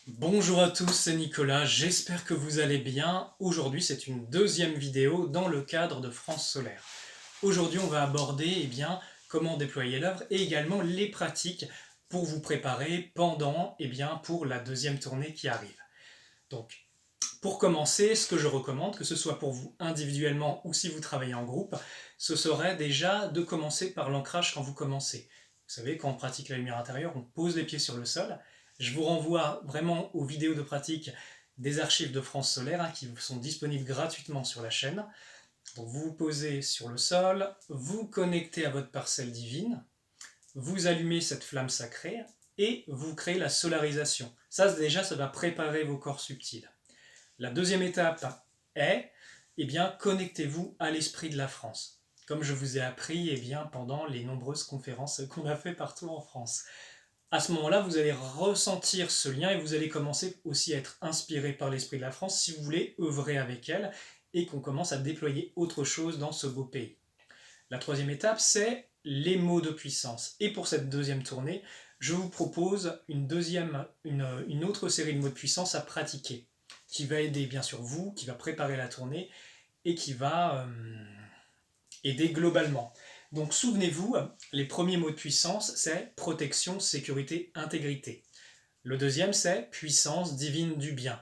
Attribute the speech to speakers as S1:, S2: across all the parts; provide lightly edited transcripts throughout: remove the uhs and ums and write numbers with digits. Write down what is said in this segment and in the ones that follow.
S1: Bonjour à tous, c'est Nicolas, j'espère que vous allez bien. Aujourd'hui, c'est une deuxième vidéo dans le cadre de France Solaire. Aujourd'hui, on va aborder comment déployer l'œuvre et également les pratiques pour vous préparer pendant pour la deuxième tournée qui arrive. Donc, pour commencer, ce que je recommande, que ce soit pour vous individuellement ou si vous travaillez en groupe, ce serait déjà de commencer par l'ancrage quand vous commencez. Vous savez, quand on pratique la lumière intérieure, on pose les pieds sur le sol. Je vous renvoie vraiment aux vidéos de pratique des archives de France Solaire qui sont disponibles gratuitement sur la chaîne. Donc vous vous posez sur le sol, vous connectez à votre parcelle divine, vous allumez cette flamme sacrée et vous créez la solarisation. Ça déjà, ça va préparer vos corps subtils. La deuxième étape est, connectez-vous à l'esprit de la France. Comme je vous ai appris pendant les nombreuses conférences qu'on a fait partout en France. À ce moment-là, vous allez ressentir ce lien et vous allez commencer aussi à être inspiré par l'esprit de la France si vous voulez œuvrer avec elle et qu'on commence à déployer autre chose dans ce beau pays. La troisième étape, c'est les mots de puissance. Et pour cette deuxième tournée, je vous propose une autre série de mots de puissance à pratiquer, qui va aider bien sûr vous, qui va préparer la tournée et qui va aider globalement. Donc souvenez-vous, les premiers mots de puissance, c'est protection, sécurité, intégrité. Le deuxième, c'est puissance divine du bien.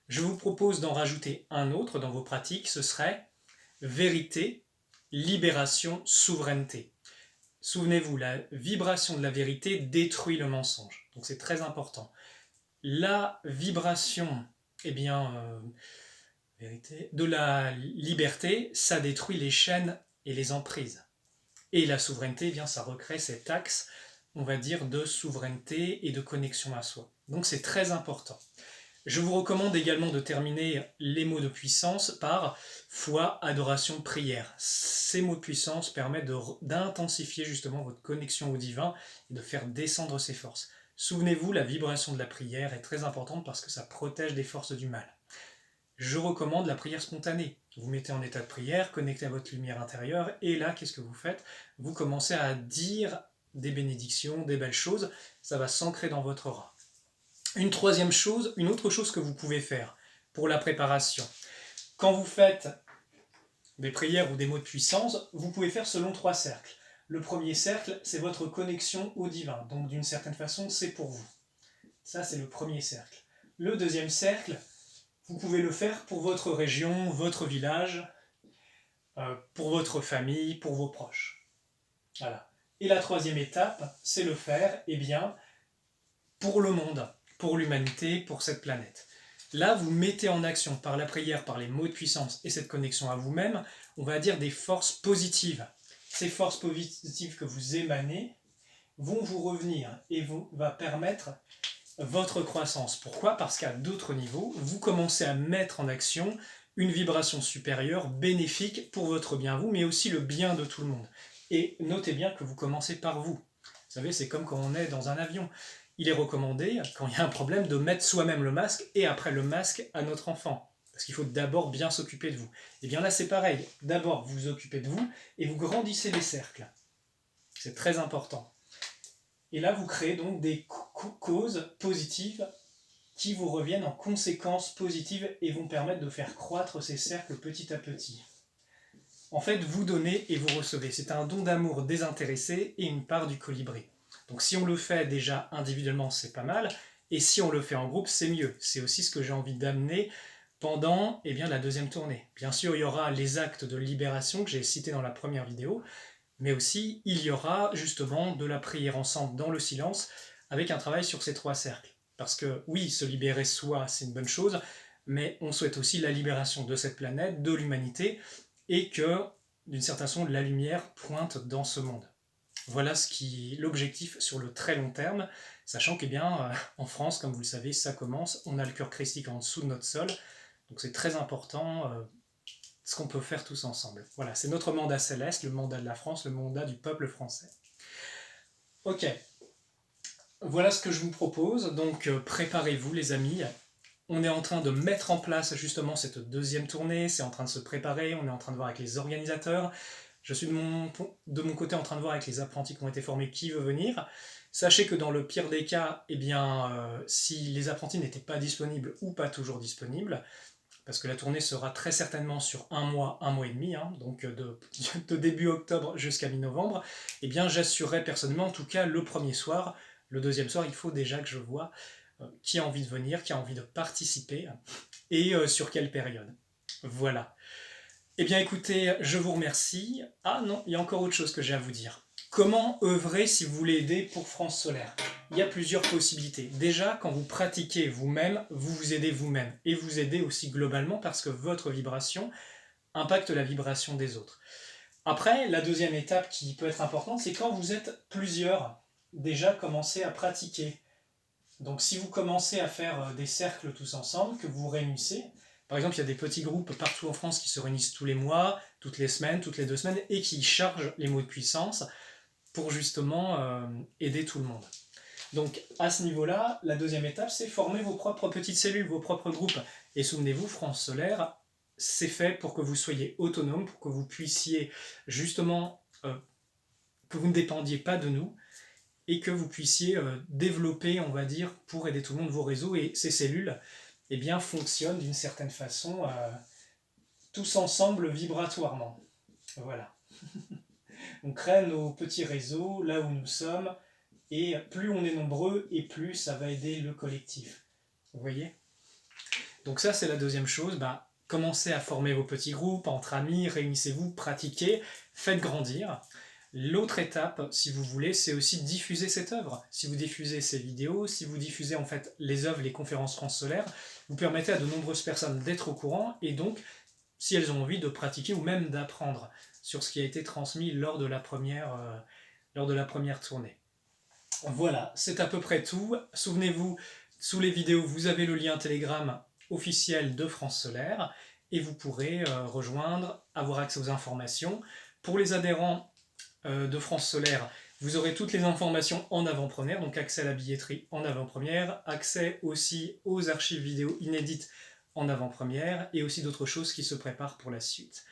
S1: Je vous propose d'en rajouter un autre dans vos pratiques, ce serait vérité, libération, souveraineté. Souvenez-vous, la vibration de la vérité détruit le mensonge. Donc c'est très important. La vibration de la liberté, ça détruit les chaînes et les emprises. Et la souveraineté, ça recrée cet axe, on va dire, de souveraineté et de connexion à soi. Donc c'est très important. Je vous recommande également de terminer les mots de puissance par foi, adoration, prière. Ces mots de puissance permettent d'intensifier justement votre connexion au divin et de faire descendre ses forces. Souvenez-vous, la vibration de la prière est très importante parce que ça protège des forces du mal. Je recommande la prière spontanée. Vous mettez en état de prière, connectez à votre lumière intérieure, et là, qu'est-ce que vous faites? Vous commencez à dire des bénédictions, des belles choses, ça va s'ancrer dans votre aura. Une autre chose que vous pouvez faire pour la préparation. Quand vous faites des prières ou des mots de puissance, vous pouvez faire selon 3 cercles. Le premier cercle, c'est votre connexion au divin. Donc d'une certaine façon, c'est pour vous. Ça, c'est le premier cercle. Le deuxième cercle, vous pouvez le faire pour votre région, votre village, pour votre famille, pour vos proches. Voilà. Et la troisième étape, c'est le faire pour le monde, pour l'humanité, pour cette planète. Là, vous mettez en action par la prière, par les mots de puissance et cette connexion à vous-même, on va dire des forces positives. Ces forces positives que vous émanez vont vous revenir et va permettre votre croissance. Pourquoi? Parce qu'à d'autres niveaux, vous commencez à mettre en action une vibration supérieure, bénéfique pour votre bien vous, mais aussi le bien de tout le monde. Et notez bien que vous commencez par vous. Vous savez, c'est comme quand on est dans un avion. Il est recommandé, quand il y a un problème, de mettre soi-même le masque et après le masque à notre enfant. Parce qu'il faut d'abord bien s'occuper de vous. Et bien là, c'est pareil. D'abord, vous vous occupez de vous et vous grandissez les cercles. C'est très important. Et là, vous créez donc des causes positives qui vous reviennent en conséquences positives et vont permettre de faire croître ces cercles petit à petit. En fait, vous donnez et vous recevez. C'est un don d'amour désintéressé et une part du colibri. Donc si on le fait déjà individuellement, c'est pas mal. Et si on le fait en groupe, c'est mieux. C'est aussi ce que j'ai envie d'amener pendant la deuxième tournée. Bien sûr, il y aura les actes de libération que j'ai cités dans la première vidéo, mais aussi il y aura justement de la prière ensemble dans le silence avec un travail sur ces 3 cercles. Parce que oui, se libérer soi, c'est une bonne chose, mais on souhaite aussi la libération de cette planète, de l'humanité, et que, d'une certaine façon, la lumière pointe dans ce monde. Voilà l'objectif sur le très long terme, sachant en France, comme vous le savez, ça commence, on a le cœur christique en dessous de notre sol, donc c'est très important ce qu'on peut faire tous ensemble. Voilà, c'est notre mandat céleste, le mandat de la France, le mandat du peuple français. Ok, voilà ce que je vous propose, donc préparez-vous les amis. On est en train de mettre en place justement cette deuxième tournée, c'est en train de se préparer, on est en train de voir avec les organisateurs. Je suis de mon côté en train de voir avec les apprentis qui ont été formés qui veut venir. Sachez que dans le pire des cas, eh bien, si les apprentis n'étaient pas disponibles ou pas toujours disponibles, parce que la tournée sera très certainement sur un mois et demi, hein, donc de début octobre jusqu'à mi-novembre, eh bien j'assurerai personnellement, en tout cas le premier soir. Le deuxième soir, il faut déjà que je vois qui a envie de venir, qui a envie de participer, et sur quelle période. Voilà. Eh bien écoutez, je vous remercie. Ah non, il y a encore autre chose que j'ai à vous dire. Comment œuvrer si vous voulez aider pour France Solaire? Il y a plusieurs possibilités. Déjà, quand vous pratiquez vous-même, vous vous aidez vous-même. Et vous aidez aussi globalement parce que votre vibration impacte la vibration des autres. Après, la deuxième étape qui peut être importante, c'est quand vous êtes plusieurs, déjà commencez à pratiquer. Donc si vous commencez à faire des cercles tous ensemble, que vous réunissez, par exemple il y a des petits groupes partout en France qui se réunissent tous les mois, toutes les semaines, toutes les 2 semaines, et qui chargent les mots de puissance pour justement aider tout le monde. Donc à ce niveau-là, la deuxième étape, c'est former vos propres petites cellules, vos propres groupes. Et souvenez-vous, France Solaire, c'est fait pour que vous soyez autonome, pour que vous puissiez justement, que vous ne dépendiez pas de nous, et que vous puissiez développer, on va dire, pour aider tout le monde vos réseaux. Et ces cellules, eh bien, fonctionnent d'une certaine façon, tous ensemble vibratoirement. Voilà. On crée nos petits réseaux là où nous sommes, et plus on est nombreux, et plus ça va aider le collectif. Vous voyez? Donc ça, c'est la deuxième chose. Ben, commencez à former vos petits groupes, entre amis, réunissez-vous, pratiquez, faites grandir. L'autre étape, si vous voulez, c'est aussi diffuser cette œuvre. Si vous diffusez ces vidéos, si vous diffusez en fait les œuvres, les conférences France Solaire, vous permettez à de nombreuses personnes d'être au courant et donc, si elles ont envie de pratiquer ou même d'apprendre sur ce qui a été transmis lors de la première tournée. Voilà, c'est à peu près tout. Souvenez-vous, sous les vidéos, vous avez le lien Telegram officiel de France Solaire et vous pourrez rejoindre, avoir accès aux informations. Pour les adhérents de France Solaire, vous aurez toutes les informations en avant-première, donc accès à la billetterie en avant-première, accès aussi aux archives vidéo inédites en avant-première, et aussi d'autres choses qui se préparent pour la suite.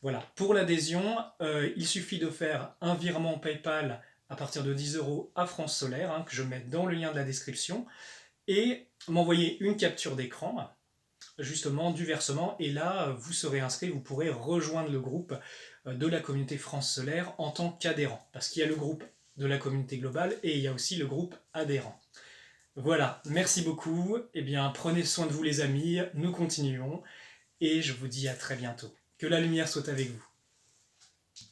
S1: Voilà, pour l'adhésion, il suffit de faire un virement PayPal à partir de 10 € à France Solaire, hein, que je mets dans le lien de la description, et m'envoyer une capture d'écran, justement du versement, et là vous serez inscrit, vous pourrez rejoindre le groupe de la communauté France Solaire en tant qu'adhérent, parce qu'il y a le groupe de la communauté globale et il y a aussi le groupe adhérent. Voilà, merci beaucoup, eh bien prenez soin de vous les amis, nous continuons, et je vous dis à très bientôt. Que la lumière soit avec vous.